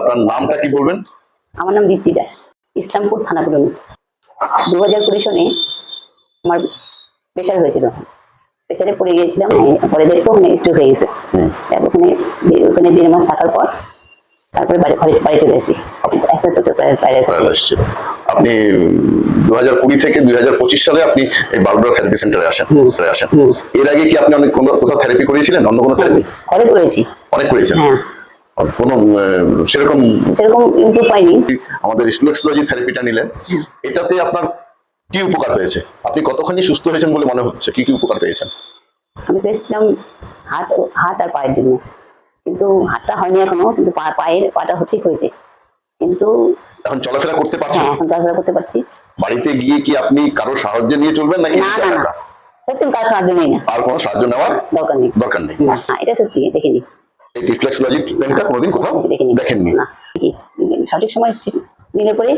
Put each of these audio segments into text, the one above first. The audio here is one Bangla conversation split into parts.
আপনার নামটা কি বলবেন? আমার নাম দীপ্তি দাস, ইসলামপুর থানা কলোনি। 2020 সনে আমার প্রেশার হয়েছিল, প্রেশারে পড়ে গিয়েছিলাম, পরে দেখো ওখানে স্ট্রোক হয়ে গেছে। ওখানে 1.5 মাস থাকার পর তারপরে বাড়ি চলে আসি। আপনি 2020 থেকে 2025 সালে আপনি এই বারবার থেরাপি সেন্টারে আসেন। এর আগে কি আপনি অনেক কোথাও থেরাপি করিয়েছিলেন? অন্য কোনো থেরাপি অনেক করেছি। অনেক করেছেন? হ্যাঁ। কোনো সেরকম ইমপ্রুভ পাইনি। আমাদের রিফ্লেক্সোলজি থেরাপিটা নিলেন, এটাতে আপনার কি উপকার হয়েছে? আপনি কতখানি সুস্থ হয়েছেন বলে মনে হচ্ছে? কি কি উপকার পেয়েছেন? আমি পেয়েছিলাম হাত আর পায়ের জন্য, কিন্তু হাতটা হয়নি এখনো, কিন্তু পাটা ঠিক হয়েছে। কিন্তু এখন চলাফেরা করতে পারছেন? হ্যাঁ, এখন চলাফেরা করতে পারছি। বাড়িতে গিয়ে কি আপনি কারো সাহায্য নিয়ে চলবেন নাকি? না, সত্যি কারো সাহায্য নেই না। আর কোনো সাহায্য নেওয়ার দরকার নেই। এটা সত্যি দেখিনি। এই রিফ্লেক্সোলজি ট্রিটমেন্টটা কোনোদিন কোথাও দেখেননি? না, সঠিক সময় দিলে পরে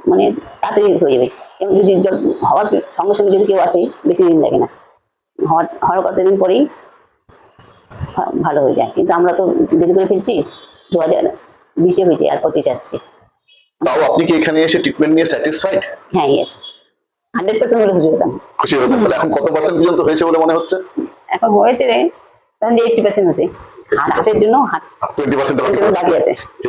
মানে তাড়াতাড়ি হয়ে যাবে। এবং যদি হওয়ার সঙ্গে সঙ্গে যদি কেউ আসে, বেশি দিন লাগে না, হওয়ার কতদিন পরেই ভালো হয়ে যায়। কিন্তু আমরা তো দেরি করে ফেলছি, 2020 হয়েছে আর 25 আসছে। তাও আপনি কি এখানে এসে ট্রিটমেন্ট নিয়ে স্যাটিসফাইড? হ্যাঁ, ইয়েস, 100% বলে খুশি হতাম। এখন কত পার্সেন্ট পর্যন্ত হয়েছে বলে মনে হচ্ছে? এখন হয়েছে রে 80% হয়েছে। হাতের জন্য 20% বাকি আছে।